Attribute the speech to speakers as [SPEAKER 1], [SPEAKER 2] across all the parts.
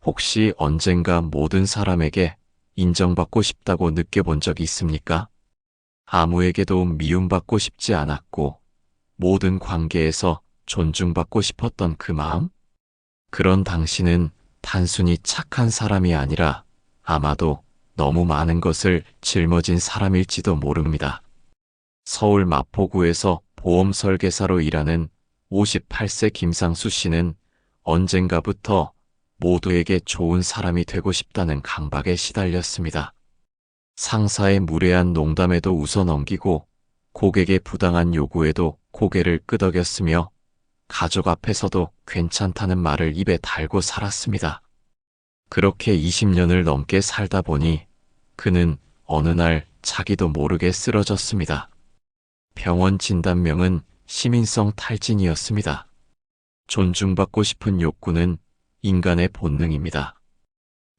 [SPEAKER 1] 혹시 언젠가 모든 사람에게 인정받고 싶다고 느껴본 적이 있습니까? 아무에게도 미움받고 싶지 않았고 모든 관계에서 존중받고 싶었던 그 마음? 그런 당신은 단순히 착한 사람이 아니라 아마도 너무 많은 것을 짊어진 사람일지도 모릅니다. 서울 마포구에서 보험 설계사로 일하는 58세 김상수 씨는 언젠가부터 모두에게 좋은 사람이 되고 싶다는 강박에 시달렸습니다. 상사의 무례한 농담에도 웃어넘기고 고객의 부당한 요구에도 고개를 끄덕였으며 가족 앞에서도 괜찮다는 말을 입에 달고 살았습니다. 그렇게 20년을 넘게 살다 보니 그는 어느 날 자기도 모르게 쓰러졌습니다. 병원 진단명은 시민성 탈진이었습니다. 존중받고 싶은 욕구는 인간의 본능입니다.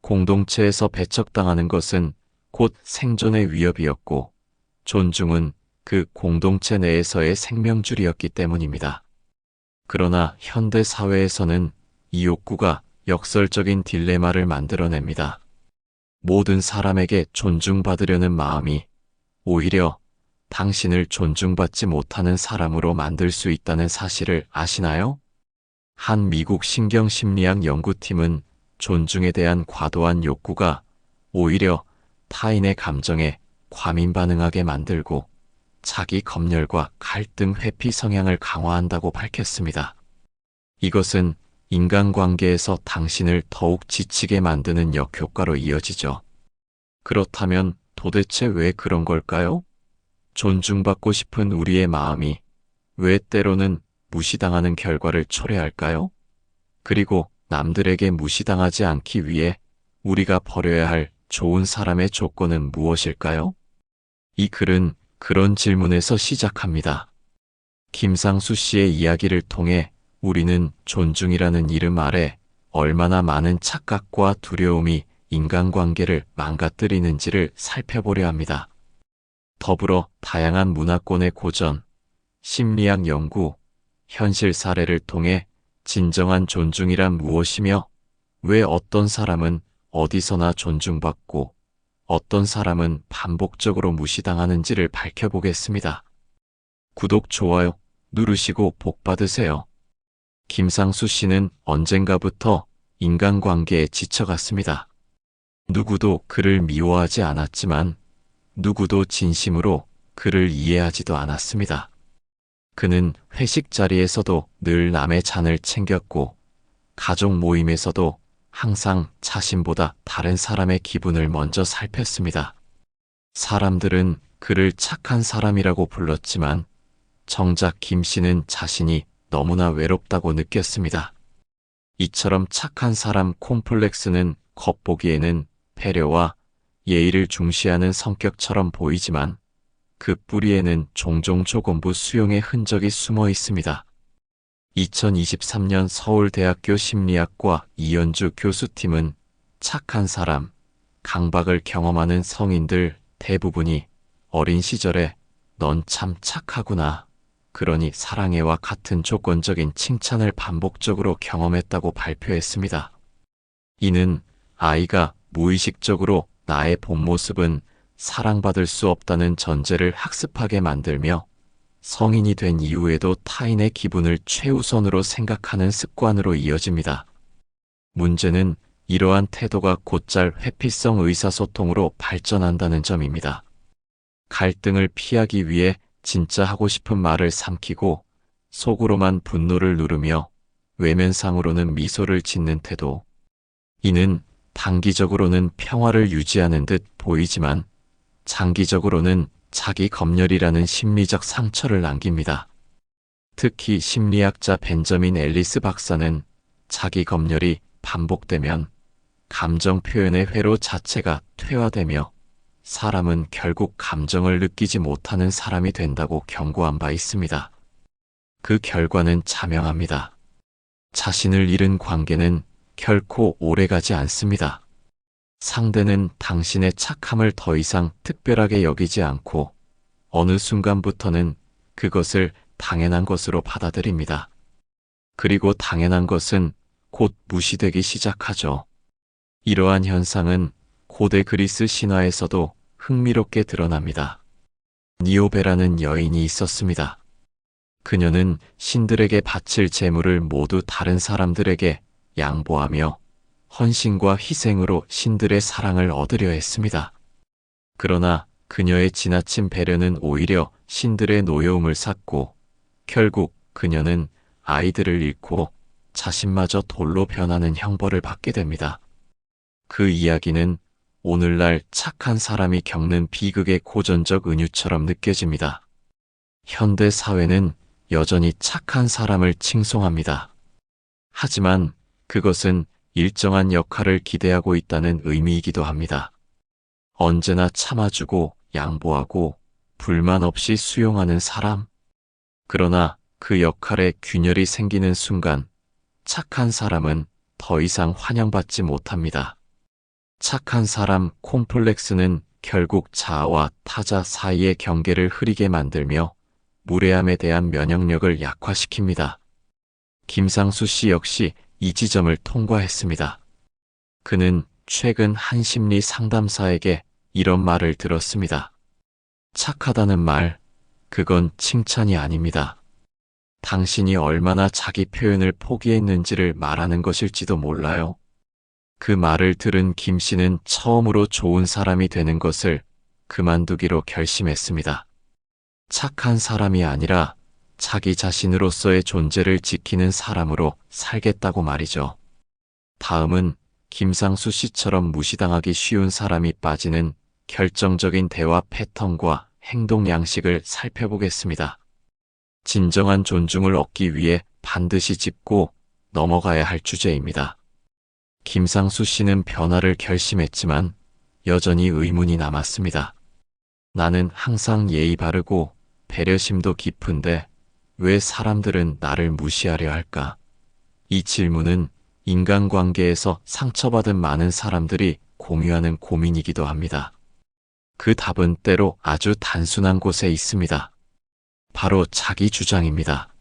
[SPEAKER 1] 공동체에서 배척당하는 것은 곧 생존의 위협이었고 존중은 그 공동체 내에서의 생명줄이었기 때문입니다. 그러나 현대 사회에서는 이 욕구가 역설적인 딜레마를 만들어냅니다. 모든 사람에게 존중받으려는 마음이 오히려 당신을 존중받지 못하는 사람으로 만들 수 있다는 사실을 아시나요? 한 미국 신경심리학 연구팀은 존중에 대한 과도한 욕구가 오히려 타인의 감정에 과민 반응하게 만들고 자기 검열과 갈등 회피 성향을 강화한다고 밝혔습니다. 이것은 인간관계에서 당신을 더욱 지치게 만드는 역효과로 이어지죠. 그렇다면 도대체 왜 그런 걸까요? 존중받고 싶은 우리의 마음이 왜 때로는 무시당하는 결과를 초래할까요? 그리고 남들에게 무시당하지 않기 위해 우리가 버려야 할 좋은 사람의 조건은 무엇일까요? 이 글은 그런 질문에서 시작합니다. 김상수 씨의 이야기를 통해 우리는 존중이라는 이름 아래 얼마나 많은 착각과 두려움이 인간관계를 망가뜨리는지를 살펴보려 합니다. 더불어 다양한 문화권의 고전, 심리학 연구, 현실 사례를 통해 진정한 존중이란 무엇이며 왜 어떤 사람은 어디서나 존중받고 어떤 사람은 반복적으로 무시당하는지를 밝혀보겠습니다. 구독, 좋아요 누르시고 복 받으세요. 김상수 씨는 언젠가부터 인간관계에 지쳐갔습니다. 누구도 그를 미워하지 않았지만 누구도 진심으로 그를 이해하지도 않았습니다. 그는 회식 자리에서도 늘 남의 잔을 챙겼고 가족 모임에서도 항상 자신보다 다른 사람의 기분을 먼저 살폈습니다. 사람들은 그를 착한 사람이라고 불렀지만 정작 김 씨는 자신이 너무나 외롭다고 느꼈습니다. 이처럼 착한 사람 콤플렉스는 겉보기에는 배려와 예의를 중시하는 성격처럼 보이지만 그 뿌리에는 종종 조건부 수용의 흔적이 숨어 있습니다. 2023년 서울대학교 심리학과 이현주 교수팀은 착한 사람, 강박을 경험하는 성인들 대부분이 어린 시절에 넌 참 착하구나, 그러니 사랑해와 같은 조건적인 칭찬을 반복적으로 경험했다고 발표했습니다. 이는 아이가 무의식적으로 나의 본 모습은 사랑받을 수 없다는 전제를 학습하게 만들며 성인이 된 이후에도 타인의 기분을 최우선으로 생각하는 습관으로 이어집니다. 문제는 이러한 태도가 곧잘 회피성 의사소통으로 발전한다는 점입니다. 갈등을 피하기 위해 진짜 하고 싶은 말을 삼키고 속으로만 분노를 누르며 외면상으로는 미소를 짓는 태도. 이는 단기적으로는 평화를 유지하는 듯 보이지만 장기적으로는 자기 검열이라는 심리적 상처를 남깁니다. 특히 심리학자 벤저민 앨리스 박사는 자기 검열이 반복되면 감정 표현의 회로 자체가 퇴화되며 사람은 결국 감정을 느끼지 못하는 사람이 된다고 경고한 바 있습니다. 그 결과는 자명합니다. 자신을 잃은 관계는 결코 오래가지 않습니다. 상대는 당신의 착함을 더 이상 특별하게 여기지 않고 어느 순간부터는 그것을 당연한 것으로 받아들입니다. 그리고 당연한 것은 곧 무시되기 시작하죠. 이러한 현상은 고대 그리스 신화에서도 흥미롭게 드러납니다. 니오베라는 여인이 있었습니다. 그녀는 신들에게 바칠 제물을 모두 다른 사람들에게 양보하며 헌신과 희생으로 신들의 사랑을 얻으려 했습니다. 그러나 그녀의 지나친 배려는 오히려 신들의 노여움을 샀고 결국 그녀는 아이들을 잃고 자신마저 돌로 변하는 형벌을 받게 됩니다. 그 이야기는 오늘날 착한 사람이 겪는 비극의 고전적 은유처럼 느껴집니다. 현대 사회는 여전히 착한 사람을 칭송합니다. 하지만 그것은 일정한 역할을 기대하고 있다는 의미이기도 합니다. 언제나 참아주고 양보하고 불만 없이 수용하는 사람. 그러나 그 역할에 균열이 생기는 순간 착한 사람은 더 이상 환영받지 못합니다. 착한 사람 콤플렉스는 결국 자아와 타자 사이의 경계를 흐리게 만들며 무례함에 대한 면역력을 약화시킵니다. 김상수 씨 역시 이 지점을 통과했습니다. 그는 최근 한 심리 상담사에게 이런 말을 들었습니다. 착하다는 말, 그건 칭찬이 아닙니다. 당신이 얼마나 자기 표현을 포기했는지를 말하는 것일지도 몰라요. 그 말을 들은 김 씨는 처음으로 좋은 사람이 되는 것을 그만두기로 결심했습니다. 착한 사람이 아니라 자기 자신으로서의 존재를 지키는 사람으로 살겠다고 말이죠. 다음은 김상수 씨처럼 무시당하기 쉬운 사람이 빠지는 결정적인 대화 패턴과 행동 양식을 살펴보겠습니다. 진정한 존중을 얻기 위해 반드시 짚고 넘어가야 할 주제입니다. 김상수 씨는 변화를 결심했지만 여전히 의문이 남았습니다. 나는 항상 예의 바르고 배려심도 깊은데 왜 사람들은 나를 무시하려 할까? 이 질문은 인간관계에서 상처받은 많은 사람들이 공유하는 고민이기도 합니다. 그 답은 때로 아주 단순한 곳에 있습니다. 바로 자기 주장입니다.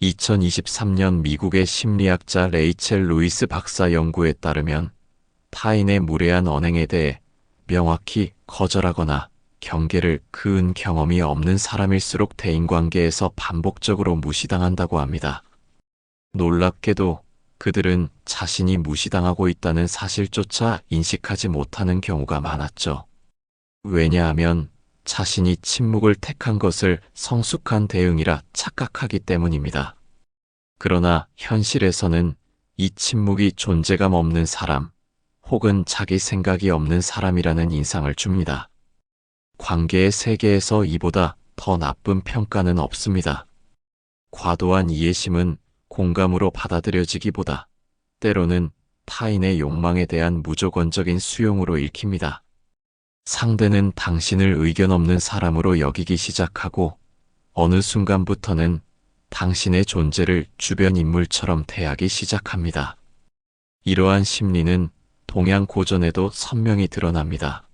[SPEAKER 1] 2023년 미국의 심리학자 레이첼 루이스 박사 연구에 따르면 타인의 무례한 언행에 대해 명확히 거절하거나 경계를 그은 경험이 없는 사람일수록 대인관계에서 반복적으로 무시당한다고 합니다. 놀랍게도 그들은 자신이 무시당하고 있다는 사실조차 인식하지 못하는 경우가 많았죠. 왜냐하면 자신이 침묵을 택한 것을 성숙한 대응이라 착각하기 때문입니다. 그러나 현실에서는 이 침묵이 존재감 없는 사람, 혹은 자기 생각이 없는 사람이라는 인상을 줍니다. 관계의 세계에서 이보다 더 나쁜 평가는 없습니다. 과도한 이해심은 공감으로 받아들여지기보다 때로는 타인의 욕망에 대한 무조건적인 수용으로 읽힙니다. 상대는 당신을 의견 없는 사람으로 여기기 시작하고 어느 순간부터는 당신의 존재를 주변 인물처럼 대하기 시작합니다. 이러한 심리는 동양 고전에도 선명히 드러납니다.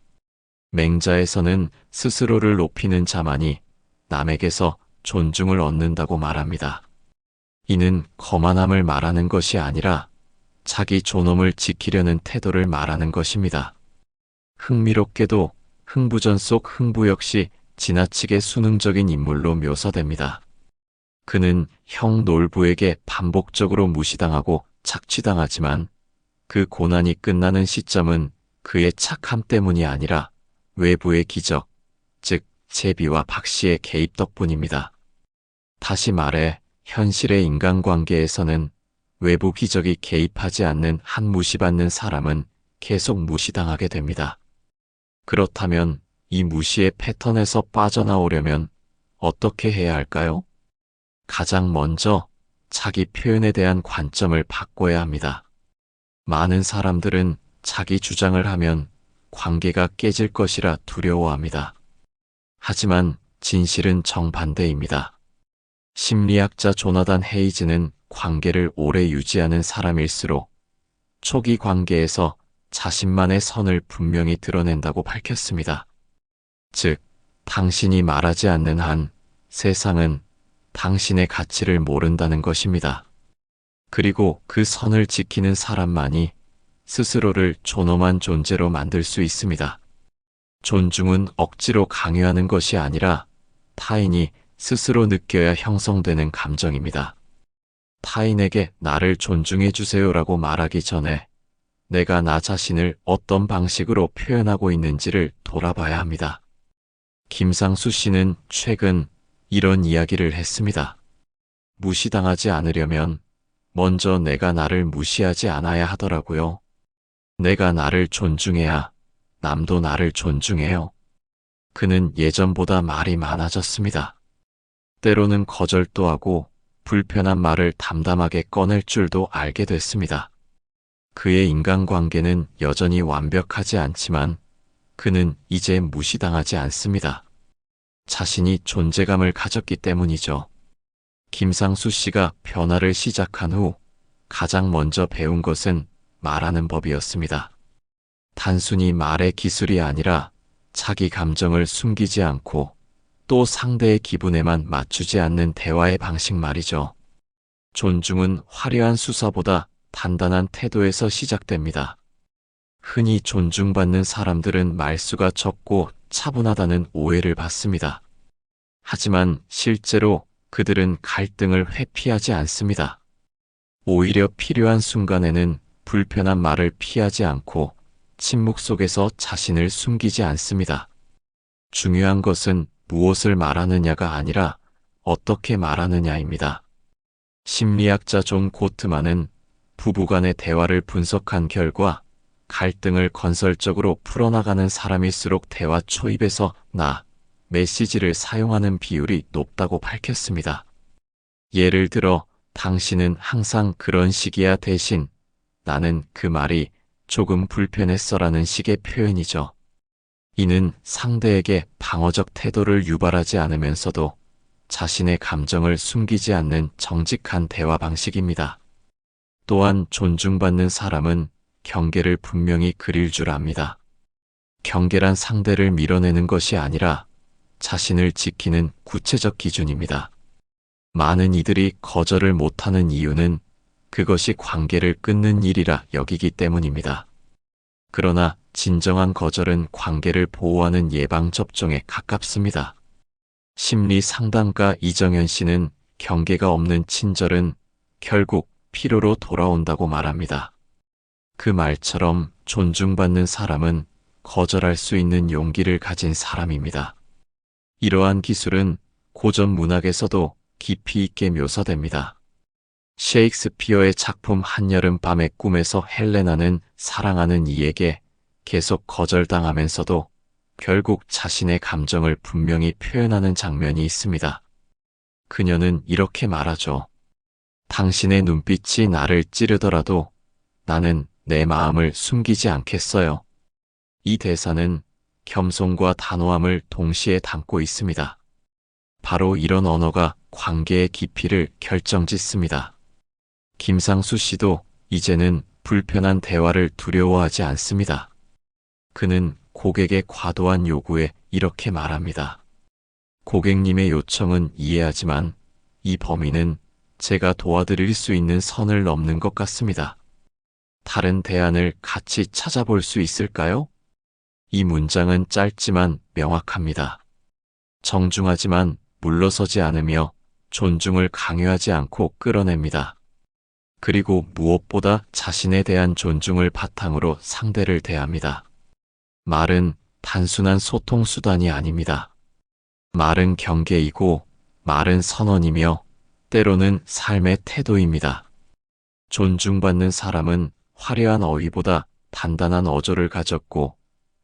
[SPEAKER 1] 맹자에서는 스스로를 높이는 자만이 남에게서 존중을 얻는다고 말합니다. 이는 거만함을 말하는 것이 아니라 자기 존엄을 지키려는 태도를 말하는 것입니다. 흥미롭게도 흥부전 속 흥부 역시 지나치게 수능적인 인물로 묘사됩니다. 그는 형 놀부에게 반복적으로 무시당하고 착취당하지만 그 고난이 끝나는 시점은 그의 착함 때문이 아니라 외부의 기적, 즉 제비와 박씨의 개입 덕분입니다. 다시 말해 현실의 인간관계에서는 외부 기적이 개입하지 않는 한 무시받는 사람은 계속 무시당하게 됩니다. 그렇다면 이 무시의 패턴에서 빠져나오려면 어떻게 해야 할까요? 가장 먼저 자기 표현에 대한 관점을 바꿔야 합니다. 많은 사람들은 자기 주장을 하면 관계가 깨질 것이라 두려워합니다. 하지만 진실은 정반대입니다. 심리학자 조나단 헤이즈는 관계를 오래 유지하는 사람일수록 초기 관계에서 자신만의 선을 분명히 드러낸다고 밝혔습니다. 즉, 당신이 말하지 않는 한 세상은 당신의 가치를 모른다는 것입니다. 그리고 그 선을 지키는 사람만이 스스로를 존엄한 존재로 만들 수 있습니다. 존중은 억지로 강요하는 것이 아니라 타인이 스스로 느껴야 형성되는 감정입니다. 타인에게 나를 존중해 주세요라고 말하기 전에 내가 나 자신을 어떤 방식으로 표현하고 있는지를 돌아봐야 합니다. 김상수 씨는 최근 이런 이야기를 했습니다. 무시당하지 않으려면 먼저 내가 나를 무시하지 않아야 하더라고요. 내가 나를 존중해야 남도 나를 존중해요. 그는 예전보다 말이 많아졌습니다. 때로는 거절도 하고 불편한 말을 담담하게 꺼낼 줄도 알게 됐습니다. 그의 인간관계는 여전히 완벽하지 않지만 그는 이제 무시당하지 않습니다. 자신이 존재감을 가졌기 때문이죠. 김상수 씨가 변화를 시작한 후 가장 먼저 배운 것은 말하는 법이었습니다. 단순히 말의 기술이 아니라 자기 감정을 숨기지 않고 또 상대의 기분에만 맞추지 않는 대화의 방식 말이죠. 존중은 화려한 수사보다 단단한 태도에서 시작됩니다. 흔히 존중받는 사람들은 말수가 적고 차분하다는 오해를 받습니다. 하지만 실제로 그들은 갈등을 회피하지 않습니다. 오히려 필요한 순간에는 불편한 말을 피하지 않고 침묵 속에서 자신을 숨기지 않습니다. 중요한 것은 무엇을 말하느냐가 아니라 어떻게 말하느냐입니다. 심리학자 존 고트만은 부부간의 대화를 분석한 결과 갈등을 건설적으로 풀어나가는 사람일수록 대화 초입에서 메시지를 사용하는 비율이 높다고 밝혔습니다. 예를 들어 당신은 항상 그런 식이야 대신 나는 그 말이 조금 불편했어라는 식의 표현이죠. 이는 상대에게 방어적 태도를 유발하지 않으면서도 자신의 감정을 숨기지 않는 정직한 대화 방식입니다. 또한 존중받는 사람은 경계를 분명히 그릴 줄 압니다. 경계란 상대를 밀어내는 것이 아니라 자신을 지키는 구체적 기준입니다. 많은 이들이 거절을 못하는 이유는 그것이 관계를 끊는 일이라 여기기 때문입니다. 그러나 진정한 거절은 관계를 보호하는 예방접종에 가깝습니다. 심리 상담가 이정현 씨는 경계가 없는 친절은 결국 필요로 돌아온다고 말합니다. 그 말처럼 존중받는 사람은 거절할 수 있는 용기를 가진 사람입니다. 이러한 기술은 고전 문학에서도 깊이 있게 묘사됩니다. 셰익스피어의 작품 한여름밤의 꿈에서 헬레나는 사랑하는 이에게 계속 거절당하면서도 결국 자신의 감정을 분명히 표현하는 장면이 있습니다. 그녀는 이렇게 말하죠. 당신의 눈빛이 나를 찌르더라도 나는 내 마음을 숨기지 않겠어요. 이 대사는 겸손과 단호함을 동시에 담고 있습니다. 바로 이런 언어가 관계의 깊이를 결정짓습니다. 김상수 씨도 이제는 불편한 대화를 두려워하지 않습니다. 그는 고객의 과도한 요구에 이렇게 말합니다. 고객님의 요청은 이해하지만 이 범위는 제가 도와드릴 수 있는 선을 넘는 것 같습니다. 다른 대안을 같이 찾아볼 수 있을까요? 이 문장은 짧지만 명확합니다. 정중하지만 물러서지 않으며 존중을 강요하지 않고 끌어냅니다. 그리고 무엇보다 자신에 대한 존중을 바탕으로 상대를 대합니다. 말은 단순한 소통 수단이 아닙니다. 말은 경계이고 말은 선언이며 때로는 삶의 태도입니다. 존중받는 사람은 화려한 어휘보다 단단한 어조를 가졌고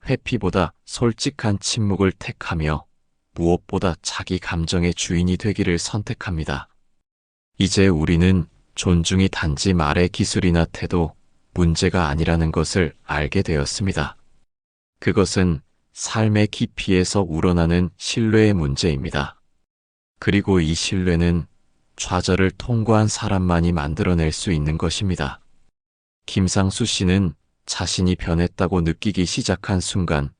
[SPEAKER 1] 회피보다 솔직한 침묵을 택하며 무엇보다 자기 감정의 주인이 되기를 선택합니다. 이제 우리는 존중이 단지 말의 기술이나 태도, 문제가 아니라는 것을 알게 되었습니다. 그것은 삶의 깊이에서 우러나는 신뢰의 문제입니다. 그리고 이 신뢰는 좌절을 통과한 사람만이 만들어낼 수 있는 것입니다. 김상수 씨는 자신이 변했다고 느끼기 시작한 순간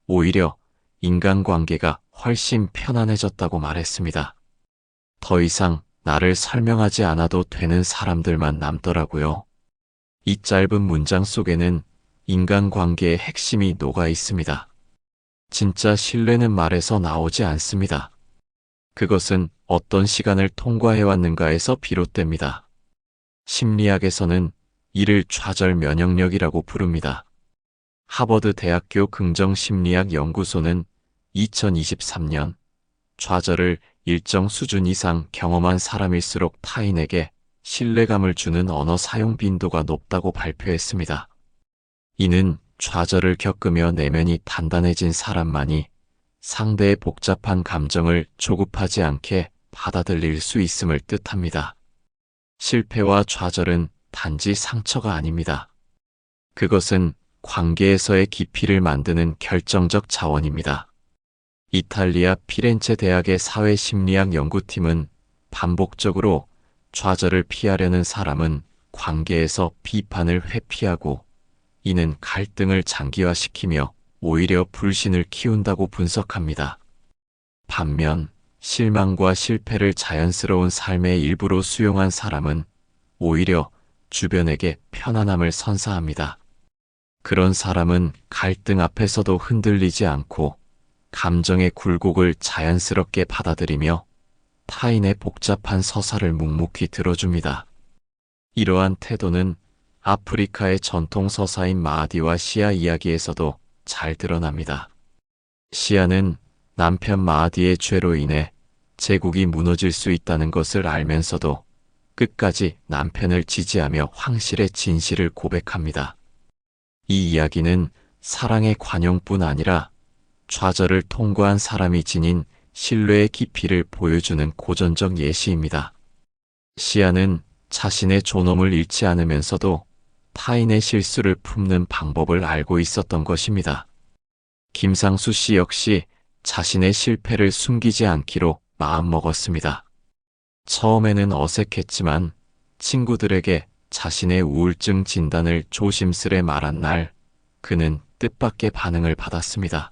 [SPEAKER 1] 오히려 인간관계가 훨씬 편안해졌다고 말했습니다. 더 이상 나를 설명하지 않아도 되는 사람들만 남더라고요. 이 짧은 문장 속에는 인간관계의 핵심이 녹아 있습니다. 진짜 신뢰는 말에서 나오지 않습니다. 그것은 어떤 시간을 통과해왔는가에서 비롯됩니다. 심리학에서는 이를 좌절 면역력이라고 부릅니다. 하버드 대학교 긍정심리학 연구소는 2023년 좌절을 일정 수준 이상 경험한 사람일수록 타인에게 신뢰감을 주는 언어 사용 빈도가 높다고 발표했습니다. 이는 좌절을 겪으며 내면이 단단해진 사람만이 상대의 복잡한 감정을 조급하지 않게 받아들일 수 있음을 뜻합니다. 실패와 좌절은 단지 상처가 아닙니다. 그것은 관계에서의 깊이를 만드는 결정적 자원입니다. 이탈리아 피렌체 대학의 사회심리학 연구팀은 반복적으로 좌절을 피하려는 사람은 관계에서 비판을 회피하고 이는 갈등을 장기화시키며 오히려 불신을 키운다고 분석합니다. 반면 실망과 실패를 자연스러운 삶의 일부로 수용한 사람은 오히려 주변에게 편안함을 선사합니다. 그런 사람은 갈등 앞에서도 흔들리지 않고 감정의 굴곡을 자연스럽게 받아들이며 타인의 복잡한 서사를 묵묵히 들어줍니다. 이러한 태도는 아프리카의 전통 서사인 마하디와 시아 이야기에서도 잘 드러납니다. 시아는 남편 마하디의 죄로 인해 제국이 무너질 수 있다는 것을 알면서도 끝까지 남편을 지지하며 황실의 진실을 고백합니다. 이 이야기는 사랑의 관용뿐 아니라 좌절을 통과한 사람이 지닌 신뢰의 깊이를 보여주는 고전적 예시입니다. 시아는 자신의 존엄을 잃지 않으면서도 타인의 실수를 품는 방법을 알고 있었던 것입니다. 김상수 씨 역시 자신의 실패를 숨기지 않기로 마음먹었습니다. 처음에는 어색했지만 친구들에게 자신의 우울증 진단을 조심스레 말한 날, 그는 뜻밖의 반응을 받았습니다.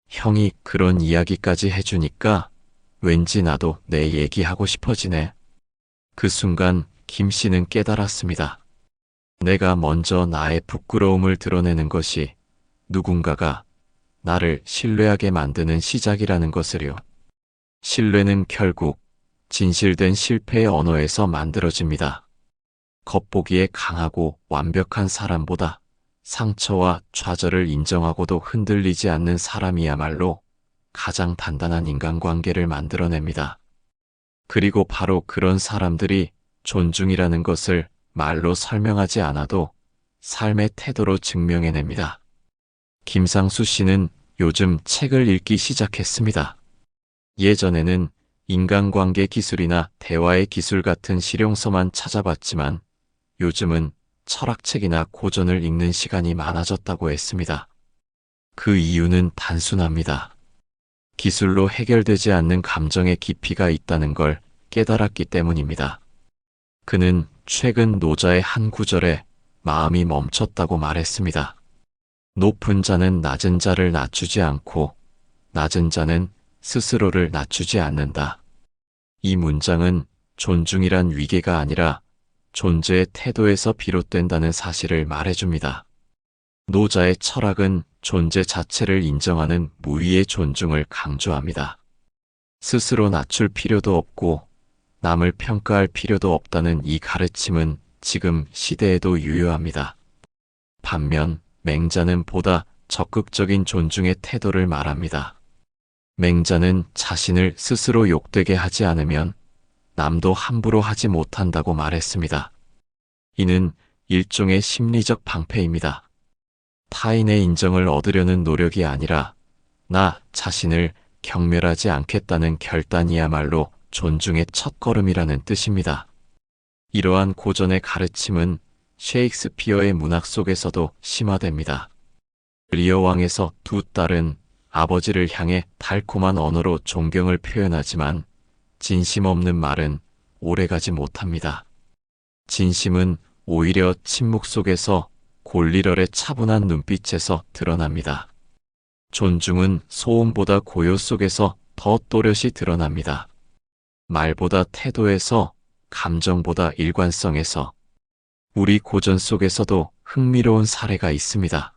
[SPEAKER 1] 형이 그런 이야기까지 해주니까 왠지 나도 내 얘기하고 싶어지네. 그 순간 김 씨는 깨달았습니다. 내가 먼저 나의 부끄러움을 드러내는 것이 누군가가 나를 신뢰하게 만드는 시작이라는 것을요. 신뢰는 결국 진실된 실패의 언어에서 만들어집니다. 겉보기에 강하고 완벽한 사람보다 상처와 좌절을 인정하고도 흔들리지 않는 사람이야말로 가장 단단한 인간관계를 만들어냅니다. 그리고 바로 그런 사람들이 존중이라는 것을 말로 설명하지 않아도 삶의 태도로 증명해냅니다. 김상수 씨는 요즘 책을 읽기 시작했습니다. 예전에는 인간관계 기술이나 대화의 기술 같은 실용서만 찾아봤지만 요즘은 철학책이나 고전을 읽는 시간이 많아졌다고 했습니다. 그 이유는 단순합니다. 기술로 해결되지 않는 감정의 깊이가 있다는 걸 깨달았기 때문입니다. 그는 최근 노자의 한 구절에 마음이 멈췄다고 말했습니다. 높은 자는 낮은 자를 낮추지 않고 낮은 자는 스스로를 낮추지 않는다. 이 문장은 존중이란 위계가 아니라 존재의 태도에서 비롯된다는 사실을 말해줍니다. 노자의 철학은 존재 자체를 인정하는 무위의 존중을 강조합니다. 스스로 낮출 필요도 없고 남을 평가할 필요도 없다는 이 가르침은 지금 시대에도 유효합니다. 반면 맹자는 보다 적극적인 존중의 태도를 말합니다. 맹자는 자신을 스스로 욕되게 하지 않으면 남도 함부로 하지 못한다고 말했습니다. 이는 일종의 심리적 방패입니다. 타인의 인정을 얻으려는 노력이 아니라 나 자신을 경멸하지 않겠다는 결단이야말로 존중의 첫걸음이라는 뜻입니다. 이러한 고전의 가르침은 셰익스피어의 문학 속에서도 심화됩니다. 리어 왕에서 두 딸은 아버지를 향해 달콤한 언어로 존경을 표현하지만 진심 없는 말은 오래가지 못합니다. 진심은 오히려 침묵 속에서 골리럴의 차분한 눈빛에서 드러납니다. 존중은 소음보다 고요 속에서 더 또렷이 드러납니다. 말보다 태도에서, 감정보다 일관성에서. 우리 고전 속에서도 흥미로운 사례가 있습니다.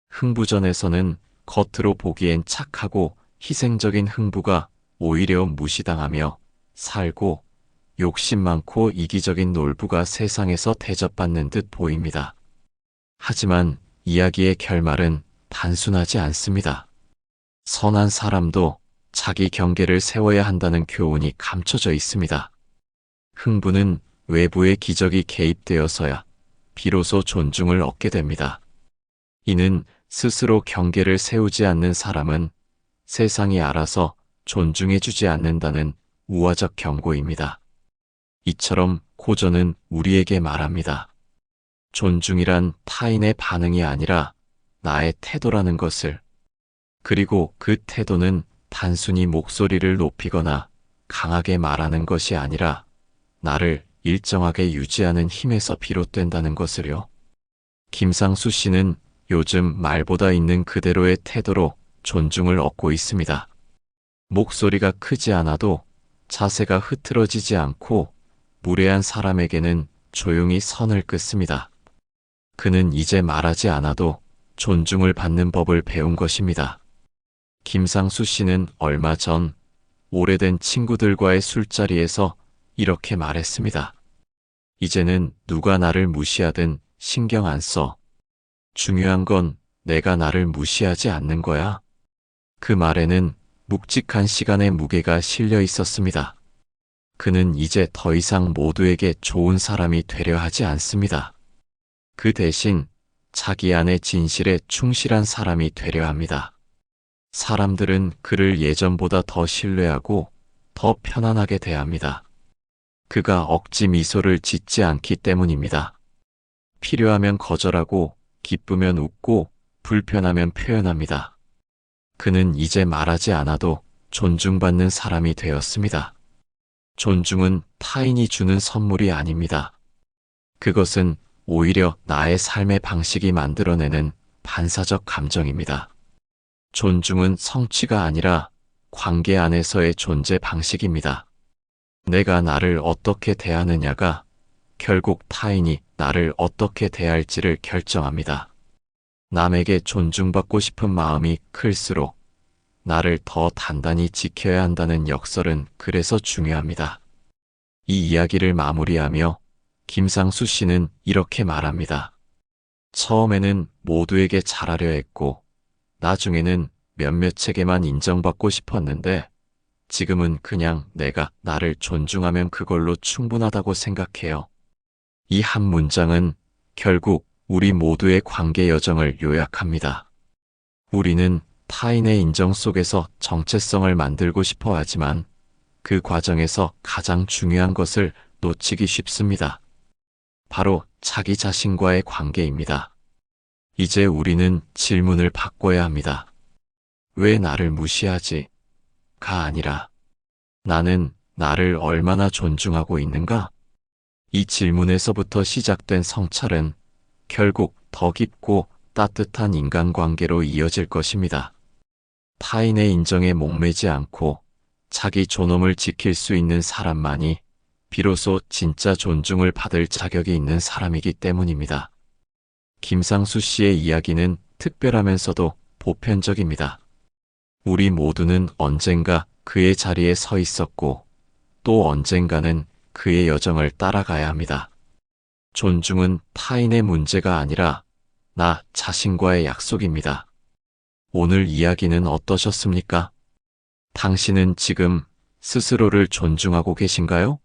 [SPEAKER 1] 흥부전에서는 겉으로 보기엔 착하고 희생적인 흥부가 오히려 무시당하며 살고 욕심 많고 이기적인 놀부가 세상에서 대접받는 듯 보입니다. 하지만 이야기의 결말은 단순하지 않습니다. 선한 사람도 자기 경계를 세워야 한다는 교훈이 감춰져 있습니다. 흥부는 외부의 기적이 개입되어서야 비로소 존중을 얻게 됩니다. 이는 스스로 경계를 세우지 않는 사람은 세상이 알아서 존중해주지 않는다는 우화적 경고입니다. 이처럼 고전은 우리에게 말합니다. 존중이란 타인의 반응이 아니라 나의 태도라는 것을, 그리고 그 태도는 단순히 목소리를 높이거나 강하게 말하는 것이 아니라 나를 일정하게 유지하는 힘에서 비롯된다는 것을요. 김상수 씨는 요즘 말보다 있는 그대로의 태도로 존중을 얻고 있습니다. 목소리가 크지 않아도 자세가 흐트러지지 않고 무례한 사람에게는 조용히 선을 긋습니다. 그는 이제 말하지 않아도 존중을 받는 법을 배운 것입니다. 김상수 씨는 얼마 전 오래된 친구들과의 술자리에서 이렇게 말했습니다. 이제는 누가 나를 무시하든 신경 안 써. 중요한 건 내가 나를 무시하지 않는 거야. 그 말에는 묵직한 시간의 무게가 실려 있었습니다. 그는 이제 더 이상 모두에게 좋은 사람이 되려 하지 않습니다. 그 대신 자기 안의 진실에 충실한 사람이 되려 합니다. 사람들은 그를 예전보다 더 신뢰하고 더 편안하게 대합니다. 그가 억지 미소를 짓지 않기 때문입니다. 필요하면 거절하고 기쁘면 웃고 불편하면 표현합니다. 그는 이제 말하지 않아도 존중받는 사람이 되었습니다. 존중은 타인이 주는 선물이 아닙니다. 그것은 오히려 나의 삶의 방식이 만들어내는 반사적 감정입니다. 존중은 성취가 아니라 관계 안에서의 존재 방식입니다. 내가 나를 어떻게 대하느냐가 결국 타인이 나를 어떻게 대할지를 결정합니다. 남에게 존중받고 싶은 마음이 클수록 나를 더 단단히 지켜야 한다는 역설은 그래서 중요합니다. 이 이야기를 마무리하며 김상수 씨는 이렇게 말합니다. 처음에는 모두에게 잘하려 했고 나중에는 몇몇에게만 인정받고 싶었는데 지금은 그냥 내가 나를 존중하면 그걸로 충분하다고 생각해요. 이 한 문장은 결국 우리 모두의 관계 여정을 요약합니다. 우리는 타인의 인정 속에서 정체성을 만들고 싶어 하지만 그 과정에서 가장 중요한 것을 놓치기 쉽습니다. 바로 자기 자신과의 관계입니다. 이제 우리는 질문을 바꿔야 합니다. 왜 나를 무시하지? 가 아니라 나는 나를 얼마나 존중하고 있는가? 이 질문에서부터 시작된 성찰은 결국 더 깊고 따뜻한 인간관계로 이어질 것입니다. 타인의 인정에 목매지 않고 자기 존엄을 지킬 수 있는 사람만이 비로소 진짜 존중을 받을 자격이 있는 사람이기 때문입니다. 김상수 씨의 이야기는 특별하면서도 보편적입니다. 우리 모두는 언젠가 그의 자리에 서 있었고 또 언젠가는 그의 여정을 따라가야 합니다. 존중은 타인의 문제가 아니라 나 자신과의 약속입니다. 오늘 이야기는 어떠셨습니까? 당신은 지금 스스로를 존중하고 계신가요?